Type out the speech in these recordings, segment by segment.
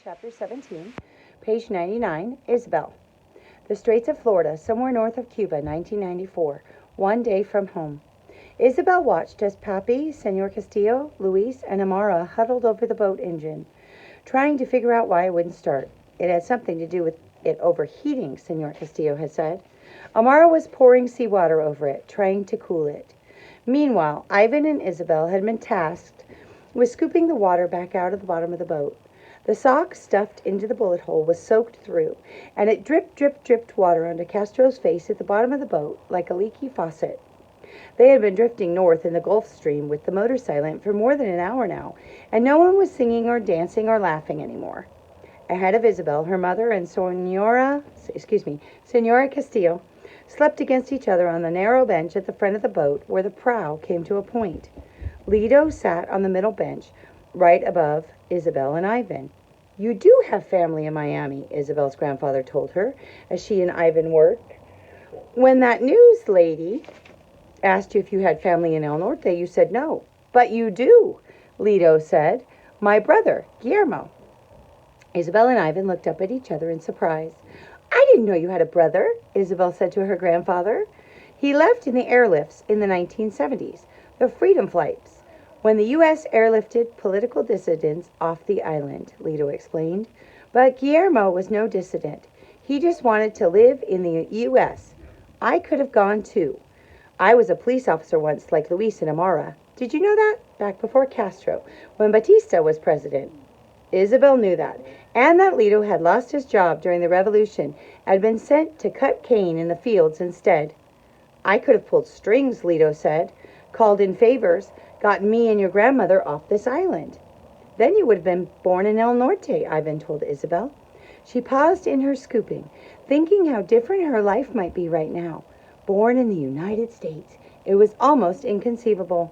Chapter 17, page 99, Isabel. The Straits of Florida, somewhere north of Cuba, 1994. One day from home. Isabel watched as Papi, Senor Castillo, Luis, and Amara huddled over the boat engine, trying to figure out why it wouldn't start. It had something to do with it overheating, Senor Castillo had said. Amara was pouring seawater over it, trying to cool it. Meanwhile, Ivan and Isabel had been tasked with scooping the water back out of the bottom of the boat. The sock stuffed into the bullet hole was soaked through, and it dripped water onto Castro's face at the bottom of the boat like a leaky faucet. They had been drifting north in the Gulf Stream with the motor silent for more than an hour now, and no one was singing or dancing or laughing anymore. Ahead of Isabel, her mother and Senora Castillo slept against each other on the narrow bench at the front of the boat where the prow came to a point. Lido sat on the middle bench, right above Isabel and Ivan. "You do have family in Miami," Isabel's grandfather told her, as she and Ivan worked. "When that news lady asked you if you had family in El Norte, you said no." "But you do," Lido said. "My brother, Guillermo." Isabel and Ivan looked up at each other in surprise. "I didn't know you had a brother," Isabel said to her grandfather. "He left in the airlifts in the 1970s, the Freedom Flights, when the U.S. airlifted political dissidents off the island," Lido explained. "But Guillermo was no dissident. He just wanted to live in the U.S. I could have gone too. I was a police officer once, like Luis and Amara. Did you know that? Back before Castro, when Batista was president." Isabel knew that, and that Lido had lost his job during the revolution and had been sent to cut cane in the fields instead. "I could have pulled strings," Lido said, "called in favors, gotten me and your grandmother off this island." "Then you would have been born in El Norte," Ivan told Isabel. She paused in her scooping, thinking how different her life might be right now. Born in the United States. It was almost inconceivable.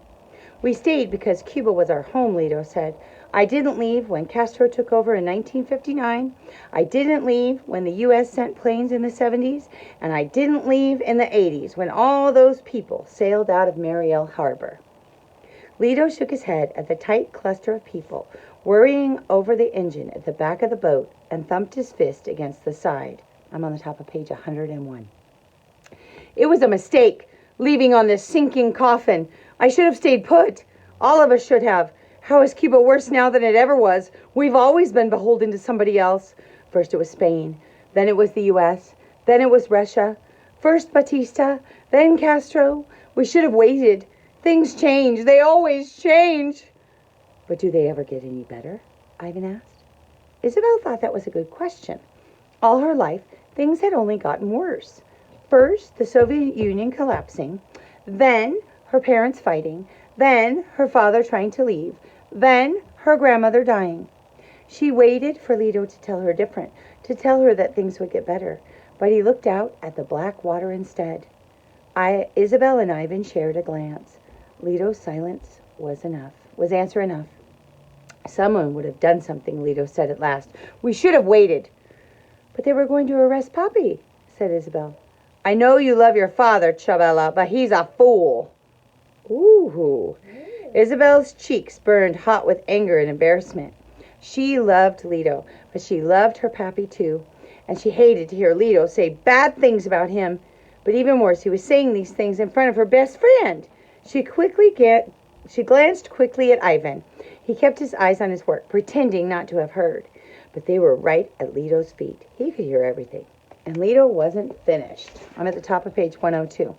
"We stayed because Cuba was our home," Lido said. "I didn't leave when Castro took over in 1959. I didn't leave when the U.S. sent planes in the 70s. And I didn't leave in the 80s when all those people sailed out of Mariel Harbor." Lido shook his head at the tight cluster of people worrying over the engine at the back of the boat and thumped his fist against the side. I'm on the top of page 101. "It was a mistake, leaving on this sinking coffin. I should have stayed put. All of us should have. How is Cuba worse now than it ever was? We've always been beholden to somebody else. First it was Spain, then it was the U.S., then it was Russia. First Batista, then Castro. We should have waited. Things change. They always change." "But do they ever get any better?" Ivan asked. Isabel thought that was a good question. All her life, things had only gotten worse. First, the Soviet Union collapsing, then her parents fighting, then her father trying to leave, then her grandmother dying. She waited for Lido to tell her different, to tell her that things would get better, but he looked out at the black water instead. Isabel and Ivan shared a glance. Lido's silence was answer enough. "Someone would have done something," Lido said at last. "We should have waited." "But they were going to arrest Papi," said Isabel. "I know you love your father, Chavela, but he's a fool." Ooh. Isabel's cheeks burned hot with anger and embarrassment. She loved Lido, but she loved her Papi too, and she hated to hear Lido say bad things about him. But even worse, he was saying these things in front of her best friend. She glanced quickly at Ivan. He kept his eyes on his work, pretending not to have heard. But they were right at Lido's feet. He could hear everything. And Lido wasn't finished. I'm at the top of page 102.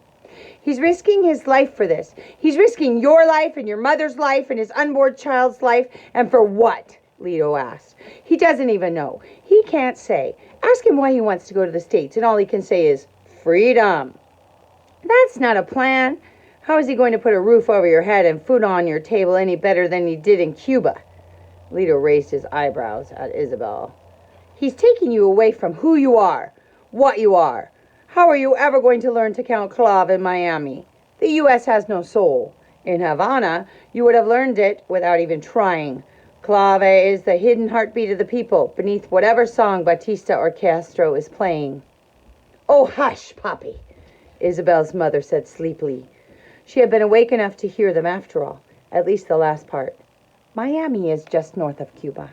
"He's risking his life for this. He's risking your life and your mother's life and his unborn child's life. And for what?" Lido asked. "He doesn't even know. He can't say. Ask him why he wants to go to the States, and all he can say is, freedom." "That's not a plan. How is he going to put a roof over your head and food on your table any better than he did in Cuba?" Lido raised his eyebrows at Isabel. "He's taking you away from who you are, what you are. How are you ever going to learn to count clave in Miami? The U.S. has no soul. In Havana, you would have learned it without even trying. Clave is the hidden heartbeat of the people, beneath whatever song Batista or Castro is playing." "Oh, hush, Papi," Isabel's mother said sleepily. She had been awake enough to hear them after all, at least the last part. "Miami is just north of Cuba."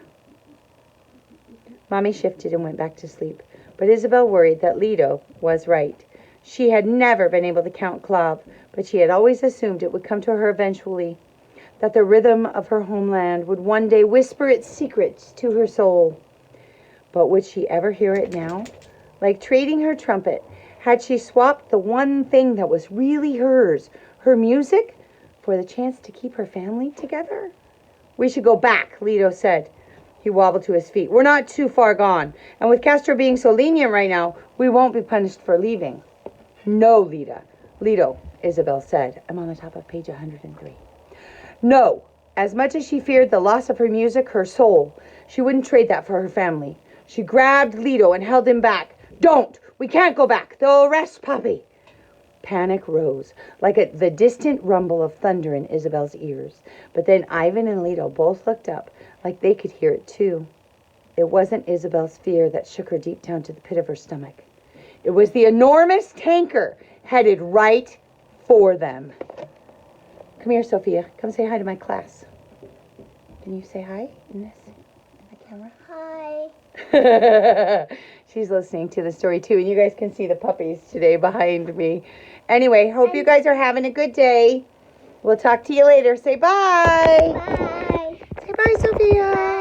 Mommy shifted and went back to sleep, but Isabel worried that Lido was right. She had never been able to count Clav, but she had always assumed it would come to her eventually, that the rhythm of her homeland would one day whisper its secrets to her soul. But would she ever hear it now? Like trading her trumpet, had she swapped the one thing that was really hers, her music, for the chance to keep her family together? We should go back, Lido said. He wobbled to his feet. We're not too far gone, and with Castro being so lenient right now, we won't be punished for leaving. No, Lido, Isabel said. I'm on the top of page 103. No, as much as she feared the loss of her music, her soul, she wouldn't trade that for her family. She grabbed Lido and held him back. Don't! We can't go back. They'll arrest Papi. Panic rose, like the distant rumble of thunder in Isabel's ears. But then Ivan and Lido both looked up, like they could hear it too. It wasn't Isabel's fear that shook her deep down to the pit of her stomach. It was the enormous tanker headed right for them. Come here, Sophia. Come say hi to my class. Can you say hi in the camera? Hi. She's listening to the story too, and you guys can see the puppies today behind me. Anyway, hope you guys are having a good day. We'll talk to you later. Say bye. Bye. Say bye, Sophia.